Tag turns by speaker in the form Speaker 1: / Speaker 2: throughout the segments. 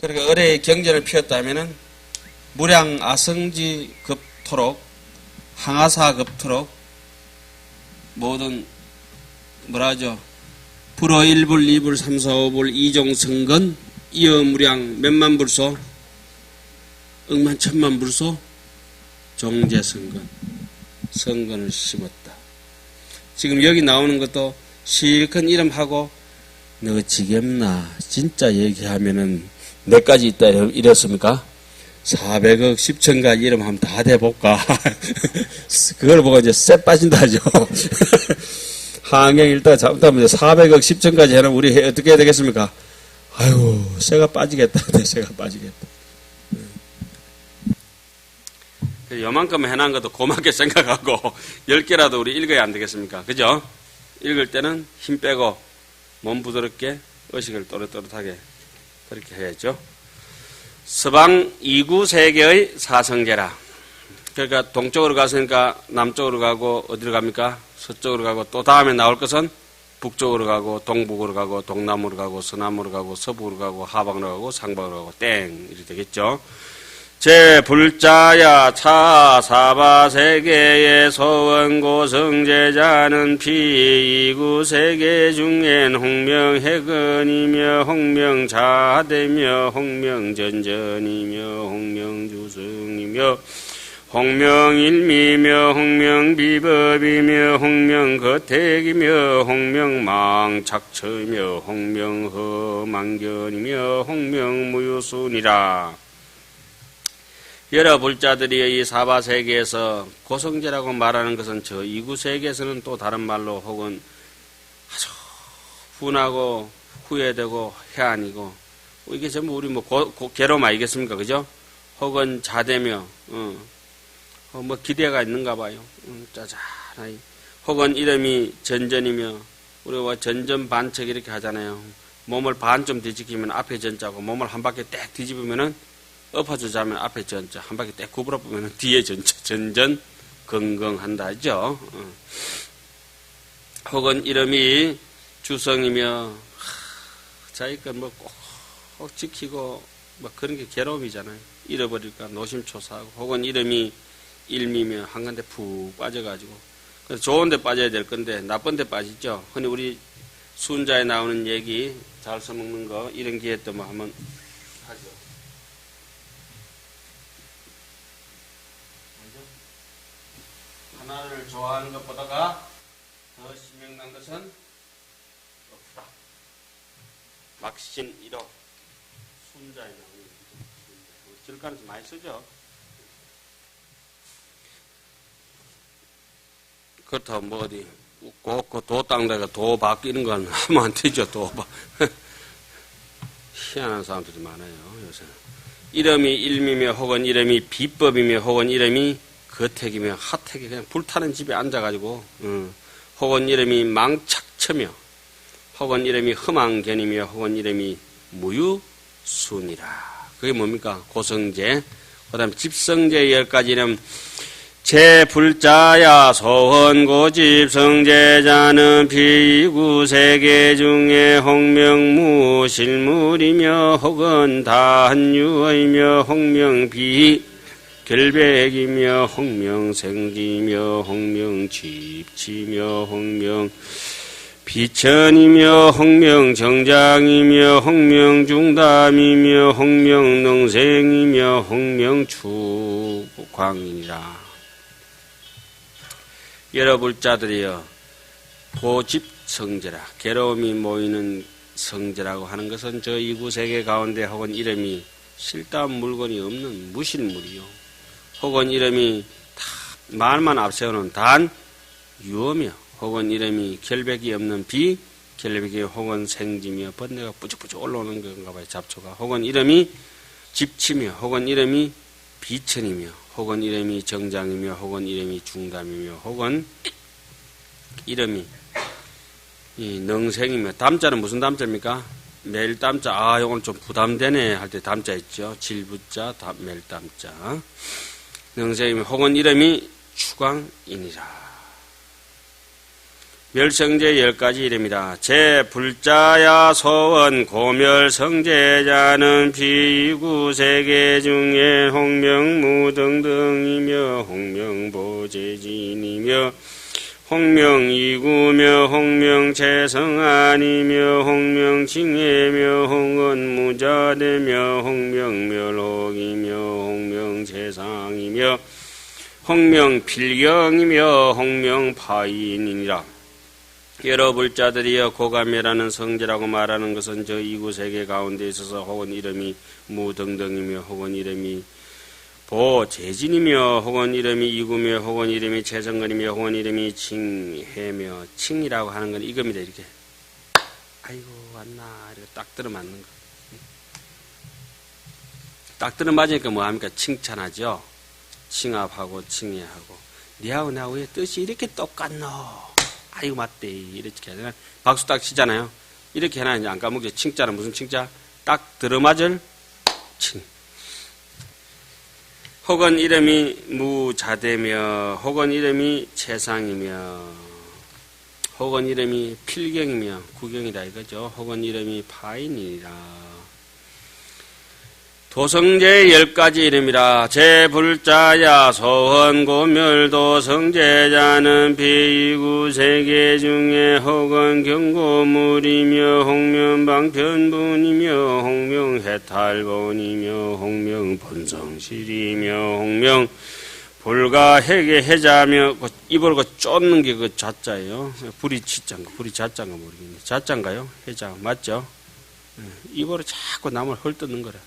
Speaker 1: 그러니까 을의 경전을 피웠다면은 무량 아성지 급토록 항아사 급토록 모든 뭐라 하죠? 불어 1불, 2불, 3, 4, 5불, 이종성건 이어무량 몇만 불소 억만 천만 불소 종제성건 성건을 씹었다. 지금 여기 나오는 것도 실컷 이름하고 너 지겹나 진짜 얘기하면은 몇 가지 있다 이랬습니까? 400억 10천가지 이름하면 다 돼볼까? 그걸 보고 이제 쎄 빠진다 하죠. 항행 일단 잘못하면 400억 10천까지 해놓으면 우리 어떻게 해야 되겠습니까? 아유, 쇠가 빠지겠다. 쇠가 빠지겠다. 요만큼 해놓은 것도 고맙게 생각하고 10개라도 우리 읽어야 안 되겠습니까? 그죠? 읽을 때는 힘 빼고 몸 부드럽게 의식을 또렷또렷하게 그렇게 해야죠. 서방 2구 세계의 사성제라. 그러니까 동쪽으로 갔으니까 남쪽으로 가고 어디로 갑니까? 서쪽으로 가고 또 다음에 나올 것은 북쪽으로 가고 동북으로 가고 동남으로 가고 서남으로 가고 서북으로 가고 하방으로 가고 상방으로 가고 땡 이렇게 되겠죠. 제불자야 차 사바세계의 소원고성제자는 피이구세계 중엔 홍명해건이며 홍명자대며 홍명전전이며 홍명주승이며 홍명일미며 홍명비법이며 홍명거택이며 홍명망착처이며 홍명허망견이며 홍명무유순이라. 여러 불자들이 이 사바세계에서 고성제라고 말하는 것은 저 이구세계에서는 또 다른 말로 혹은 아주 분하고 후회되고 해안이고 이게 전부 우리 뭐 괴로움 아니겠습니까? 그죠? 혹은 자대며 뭐 기대가 있는가 봐요. 짜잔하니. 혹은 이름이 전전이며 우리가 전전 반척 이렇게 하잖아요. 몸을 반쯤 뒤집히면 앞에 전자고 몸을 한 바퀴 딱 뒤집으면은 엎어주자면 앞에 전자, 한 바퀴 딱 구부러 보면 뒤에 전자, 전전, 건강한다 하죠. 혹은 이름이 주성이며, 자기 건 뭐 꼭 지키고, 뭐 그런 게 괴로움이잖아요. 잃어버릴까 노심초사하고, 혹은 이름이 일미며, 한간데 푹 빠져가지고, 그래서 좋은 데 빠져야 될 건데, 나쁜 데 빠지죠. 흔히 우리 순자에 나오는 얘기, 잘 써먹는 거, 이런 기회 또 뭐 한번 하죠. 하나를 좋아하는 것보다가 더 신명난 것은 없다. 막신 1호 순자에 나오는 절간에서 많이 쓰죠. 그렇다고 뭐 어디 꼭 도 땅다가 도 바뀌는 건 하면 안 되죠. 도 희한한 사람들이 많아요. 요새는 이름이 일미며 혹은 이름이 비법이며 혹은 이름이 거택이며 하택이 그냥 불타는 집에 앉아가지고 혹은 이름이 망착처며 혹은 이름이 흠앙견이며 혹은 이름이 무유순이라. 그게 뭡니까? 고성제. 그 다음 집성제 10가지는 제불자야 소원고집성제자는 비구세계 중에 홍명무 실물이며 혹은 단유의며 홍명비 결백이며 홍명생지며 홍명집치며 홍명비천이며 홍명정장이며 홍명중담이며 홍명능생이며 홍명축광이니라. 여러 불자들이여 고집성제라. 괴로움이 모이는 성제라고 하는 것은 저 이구세계 가운데 혹은 이름이 실담 물건이 없는 무실물이요. 혹은 이름이 다 말만 앞세우는 단 유어며 혹은 이름이 결백이 없는 비 결백이 혹은 생지며 번뇌가 뿌죽뿌죽 올라오는 건가 봐요. 잡초가. 혹은 이름이 집치며 혹은 이름이 비천이며 혹은 이름이 정장이며 혹은 이름이 중담이며 혹은 이름이 이 능생이며. 담자는 무슨 담자입니까? 멜담자. 요건 좀 부담되네 할 때 담자 있죠. 질부자 멜담자. 능생이며 혹은 이름이 추광이니라. 멸성제 10가지 이름이다. 제불자야 소원 고멸성제자는 비구세계 중에 홍명무등등이며 홍명보제진이며 홍명이구며 홍명채성아니며 홍명칭예며 홍언무자되며 홍명멸혹이며 홍명재상이며 홍명필경이며 홍명파인이니라. 여러 불자들이여 고감멸하는 성제라고 말하는 것은 저 이구세계 가운데 있어서 혹은 이름이 무등등이며 혹은 이름이 보재진이며 혹은 이름이 이구며 혹은 이름이 채성근이며 혹은 이름이 칭해며 칭이라고 하는 건 이겁니다. 이렇게 아이고 왔나 이렇게 딱 들어맞는 거. 딱 들어맞으니까 뭐합니까? 칭찬하죠. 칭압하고 칭해하고 니하고 나하고의 뜻이 이렇게 똑같노. 아이고 맞대 이렇게 하잖아. 박수 딱 치잖아요. 이렇게 해놔 이제 안 까먹죠. 칭자는 무슨 칭자? 딱 들어맞을 칭. 혹은 이름이 무자되며 혹은 이름이 채상이며 혹은 이름이 필경이며 구경이다 이거죠. 혹은 이름이 파인이라. 도성제 10가지 이름이라. 제불자야 소원고멸 도성제자는 비구세계 중에 혹은 경고물이며 홍명방편분이며 홍명해탈본이며 홍명본성실이며 홍명 불가해계 해자며 입으로 쫓는 게 그 자자예요. 불이 치자인가 불이 자자인가 모르겠네. 자자인가요? 해자 맞죠? 입으로 자꾸 남을 헐뜯는 거라.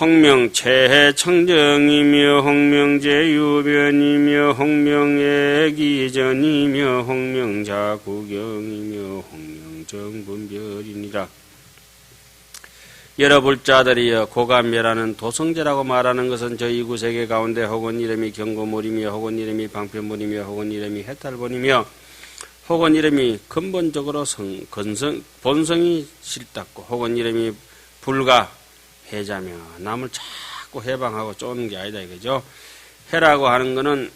Speaker 1: 홍명체해 청정이며 홍명제유변이며 홍명애기전이며 홍명자구경이며 홍명정분별이니라. 여러 불자들이여 고감멸하는 도성제라고 말하는 것은 저 이구세계 가운데 혹은 이름이 경고물이며 혹은 이름이 방편물이며 혹은 이름이 해탈본이며 혹은 이름이 근본적으로 본성이 싫답고 혹은 이름이 불가 해자며 남을 자꾸 해방하고 쫓는 게 아니다 이거죠. 해라고 하는 거는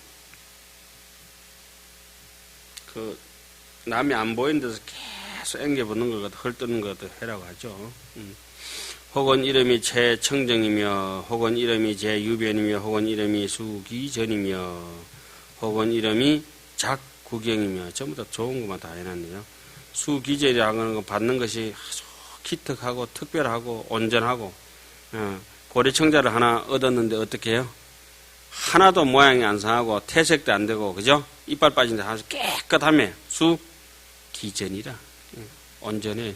Speaker 1: 그 남이 안 보이는 데서 계속 앵겨붙는 것 같아 헐뜯는 것도 해라고 하죠. 혹은 이름이 최청정이며 혹은 이름이 제유변이며 혹은 이름이 수기전이며 혹은 이름이 작구경이며 전부 다 좋은 것만 다 해놨네요. 수기전이라는 건 받는 것이 아주 기특하고 특별하고 온전하고 고리청자를 하나 얻었는데 어떻게 해요? 하나도 모양이 안 상하고 태색도 안 되고 그죠? 이빨 빠진 데 아주 깨끗하며 수기전이라 온전해.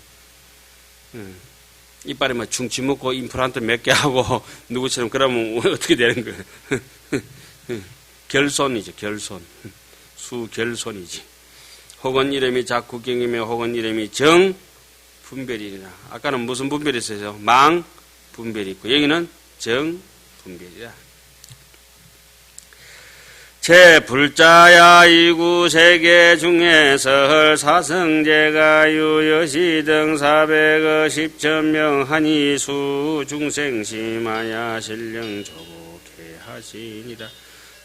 Speaker 1: 이빨에 뭐 중치 먹고 임플란트 몇 개 하고 누구처럼 그러면 어떻게 되는 거예요? 결손이죠. 결손. 수결손이지. 혹은 이름이 작구경이며 혹은 이름이 정분별이라. 아까는 무슨 분별이 있어요? 망 분별이 있고 여기는 정분별이라. 제불자야 이구세계 중에서 사성제가 유여시 등 410천명 하니 수 중생심하야 신령 조복해 하시니라.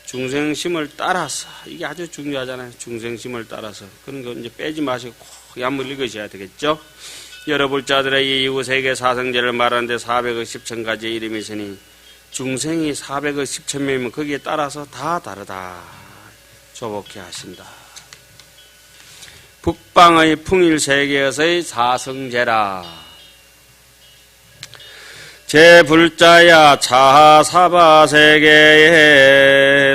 Speaker 1: 중생심을 따라서 이게 아주 중요하잖아요. 중생심을 따라서 그런 거 이제 빼지 마시고 꼭 한번 읽으셔야 되겠죠. 여러 불자들의 이 이구세계 사성제를 말하는데 410천가지의 이름이 있으니 중생이 410천명이면 거기에 따라서 다 다르다. 조복해 하신다. 북방의 풍일세계에서의 사성제라. 제불자야 차하사바세계의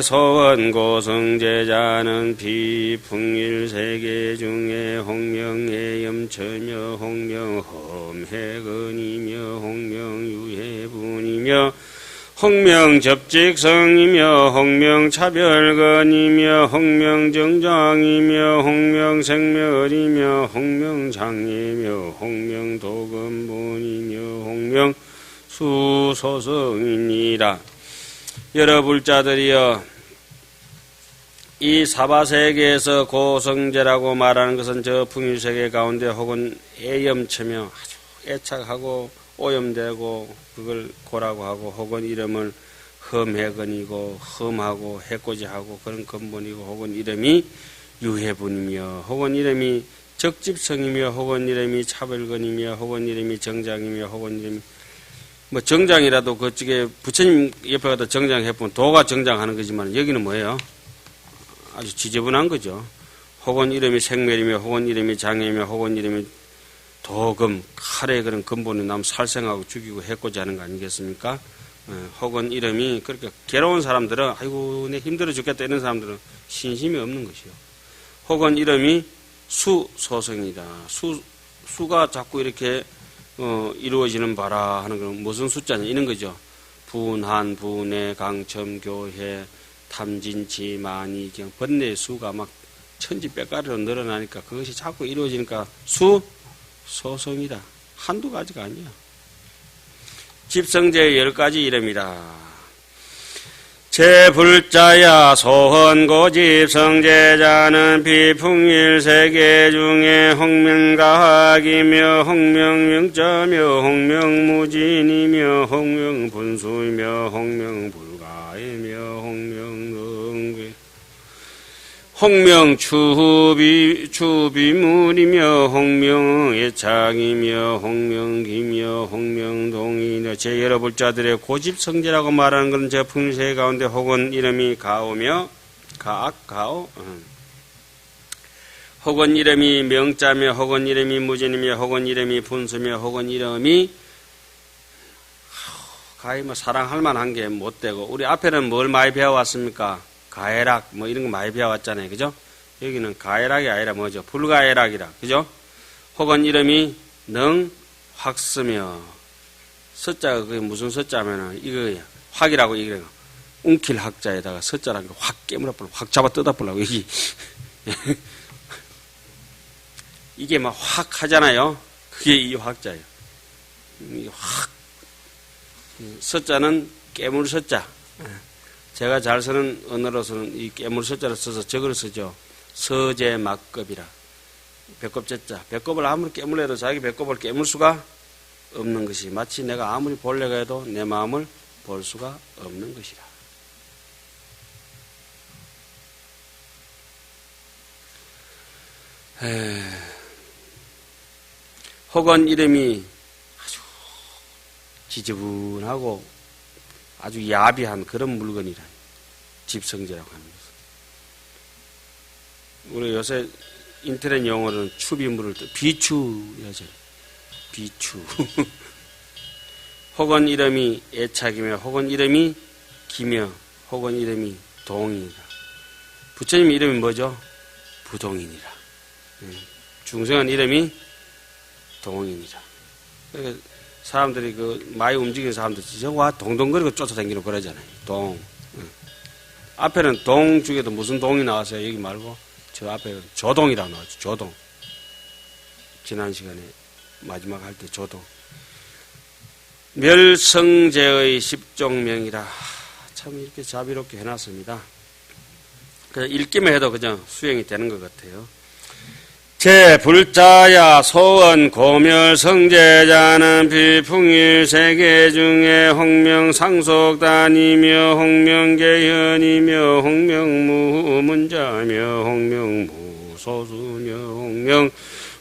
Speaker 1: 소원고성제자는 비풍일세계 중에 홍명해염처며 홍명험해근이며 홍명유해분이며 홍명접직성이며 홍명차별건이며 홍명정장이며 홍명생멸이며 홍명장애며 홍명도건본이며 홍명수소성이니라. 여러 불자들이여 이 사바세계에서 고성제라고 말하는 것은 저 풍일세계 가운데 혹은 애염처며 아주 애착하고 오염되고 그걸 고라고 하고 혹은 이름을 험해건이고 험하고 해코지하고 그런 근본이고 혹은 이름이 유해분이며 혹은 이름이 적집성이며 혹은 이름이 차별근이며 혹은 이름이 정장이며 혹은 이름이 뭐 정장이라도 그쪽에 부처님 옆에 가다 정장해보면 도가 정장하는 거지만 여기는 뭐예요? 아주 지저분한 거죠. 혹은 이름이 생멸이며 혹은 이름이 장애이며 혹은 이름이 도금 칼에 그런 근본이 남 살생하고 죽이고 해코지 하는 거 아니겠습니까? 혹은 이름이 그렇게 괴로운 사람들은 아이고 내 힘들어 죽겠다 이런 사람들은 신심이 없는 것이요. 혹은 이름이 수소성이다. 수가 자꾸 이렇게 이루어지는 바라 하는 건 무슨 숫자냐 이런 거죠. 분한, 분해, 강첨, 교회, 탐진치, 만이, 번뇌의 수가 막 천지백가리로 늘어나니까 그것이 자꾸 이루어지니까 소성이다. 한두 가지가 아니야. 집성제의 10가지 이름이다. 제불자야 소헌고집성제자는 비풍일세계 중에 홍명가학이며 홍명명자며 홍명무진이며 홍명분수이며 홍명불가이며 홍명능귀 홍명추비물이며 홍명애착이며 홍명기며 홍명동이며 제 여러 불자들의 고집성제라고 말하는 것은 저 풍세 가운데 혹은 이름이 가오며 가오 혹은 이름이 명자며 혹은 이름이 무진이며 혹은 이름이 분수며 혹은 이름이 가히 뭐 사랑할 만한 게 못 되고 우리 앞에는 뭘 많이 배워왔습니까? 가해락 뭐 이런 거 많이 배워왔잖아요. 그죠? 여기는 가해락이 아니라 뭐죠? 불가해락이라. 그죠? 혹은 이름이 확쓰며 서자가 그게 무슨 서자면은 이거 확이라고 이거 웅킬 학자에다가 서자라는 거 확 깨물어버려 확 잡아 뜯어버리려고 여기 이게 막 확 하잖아요. 그게 이 확자예요. 이 확 서자는 깨물 서자. 제가 잘 쓰는 언어로서는 이 깨물 서자를 써서 저걸 쓰죠. 서제막급이라. 배꼽제자. 배꼽을 아무리 깨물려도 자기 배꼽을 깨물 수가 없는 것이 마치 내가 아무리 보려고 해도 내 마음을 볼 수가 없는 것이라. 혹은 이름이 아주 지저분하고 아주 야비한 그런 물건이라. 집성제라고 하는 것은. 우리 요새 인터넷 용어로는 추비물을 비추여져. 비추. 혹은 이름이 애착이며 혹은 이름이 기며 혹은 이름이 동이니라. 부처님 이름이 뭐죠? 부동이니라. 중생한 이름이 동이니라. 그러니까 사람들이 많이 움직이는 사람들 와 동동거리고 쫓아다니는 그러잖아요. 동. 앞에는 동 중에도 무슨 동이 나왔어요? 여기 말고 저 앞에 조동이라고 나왔죠. 조동. 지난 시간에 마지막 할 때 조동. 멸성제의 10종명이라. 참 이렇게 자비롭게 해놨습니다. 읽기만 해도 그냥 수행이 되는 것 같아요. 제불자야 소원 고멸성제자는 비풍일세계 중에 홍명상속단이며 홍명계현이며 홍명무문자며 홍명무소수며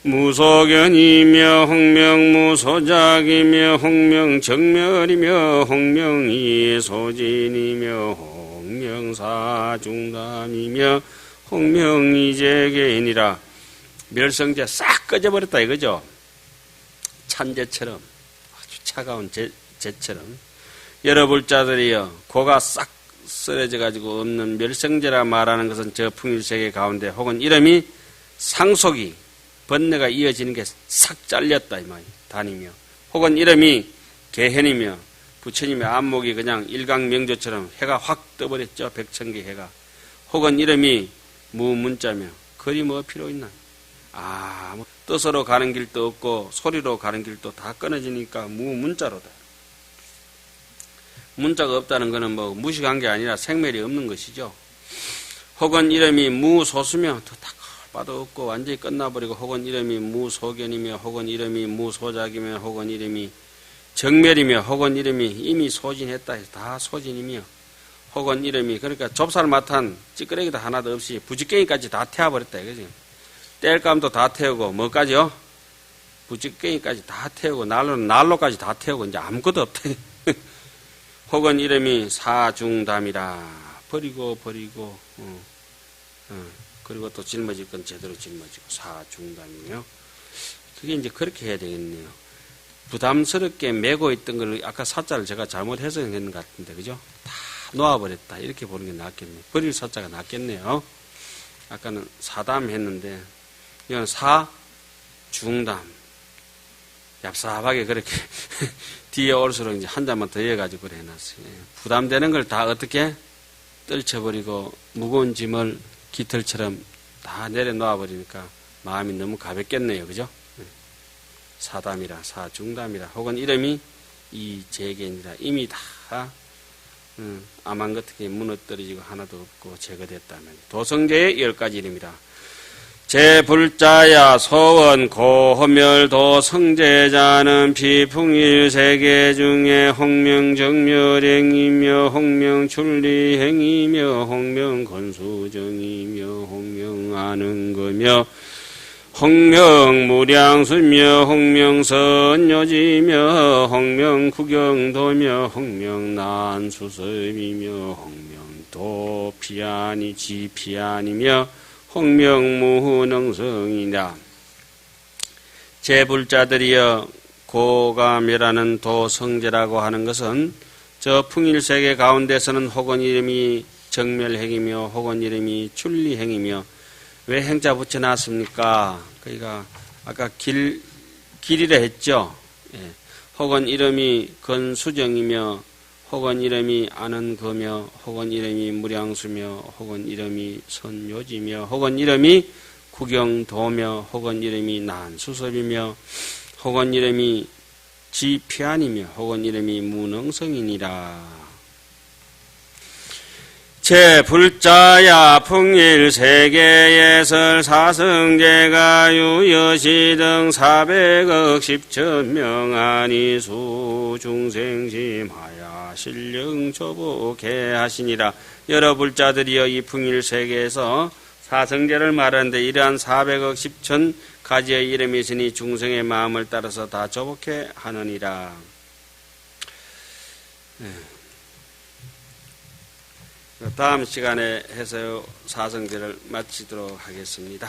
Speaker 1: 홍명무소견이며 홍명무소작이며 홍명정멸이며 홍명이소진이며 홍명사중담이며 홍명이재계인이라. 멸성제 싹 꺼져버렸다 이거죠. 찬재처럼 아주 차가운 재처럼 여러 불자들이여 고가 싹 쓰러져 가지고 없는 멸성제라 말하는 것은 저 풍일세계 가운데 혹은 이름이 상속이 번뇌가 이어지는 게 싹 잘렸다 이 말이 다니며 혹은 이름이 개현이며 부처님의 안목이 그냥 일강명조처럼 해가 확 떠버렸죠. 백천개 해가. 혹은 이름이 무문자며 거리 뭐 필요 있나. 뜻으로 가는 길도 없고 소리로 가는 길도 다 끊어지니까 무문자로다. 문자가 없다는 것은 뭐 무식한 게 아니라 생멸이 없는 것이죠. 혹은 이름이 무소수며 더 딱 봐도 없고 완전히 끝나버리고 혹은 이름이 무소견이며 혹은 이름이 무소작이며 혹은 이름이 정멸이며 혹은 이름이 이미 소진했다 해서 다 소진이며 혹은 이름이 그러니까 좁쌀마탄 찌끄레기도 하나도 없이 부지깽이까지 다 태워버렸다 이거지. 땔감도 다 태우고 뭐까지요? 부지깽이까지 다 태우고 난로까지 다 태우고 이제 아무것도 없다. 혹은 이름이 사중담이라. 버리고 그리고 또 짊어질 건 제대로 짊어지고 사중담이며 그게 이제 그렇게 해야 되겠네요. 부담스럽게 메고 있던 걸 아까 사자를 제가 잘못 해석한 것 같은데 그죠? 다 놓아버렸다 이렇게 보는 게 낫겠네요. 버릴 사자가 낫겠네요. 아까는 사담 했는데 이건 사중담 얍삽하게 그렇게 뒤에 올수록 이제 한 잔만 더 해가지고 그래 해놨어요. 부담되는 걸 다 어떻게 떨쳐버리고 무거운 짐을 깃털처럼 다 내려놓아 버리니까 마음이 너무 가볍겠네요. 그죠? 사담이라 사중담이라 혹은 이름이 이재견이라 이미 다 아망같게 무너뜨려지고 하나도 없고 제거됐다면 도성제의 10가지 이름이라 제불자야 소원 고허멸도 성제자는 비풍일 세계 중에 홍명정멸행이며 홍명출리행이며 홍명건수정이며 홍명아는거며 홍명무량수며 홍명선요지며 홍명구경도며 홍명난수섭이며 홍명도피아니 지피아니며 홍명무능성이다. 제불자들이여 고가멸하는 도성제라고 하는 것은 저 풍일세계 가운데서는 혹은 이름이 정멸행이며 혹은 이름이 출리행이며 왜 행자 붙여놨습니까? 그러니까 아까 길이라 했죠. 예. 혹은 이름이 건수정이며 혹은 이름이 아는거며 혹은 이름이 무량수며 혹은 이름이 선요지며 혹은 이름이 구경도며 혹은 이름이 난수섭이며 혹은 이름이 지피안이며 혹은 이름이 무능성이니라. 제불자야 풍일세계에설 사성제가 유여시 등 400억 10천명안이 수 중생심하야 신령조복해 하시니라. 여러 불자들이여 이 풍일세계에서 사성제를 말하는데 이러한 400억 10천 가지의 이름이 있으니 중생의 마음을 따라서 다 조복해 하느니라. 다음 시간에 해서 사성제를 마치도록 하겠습니다.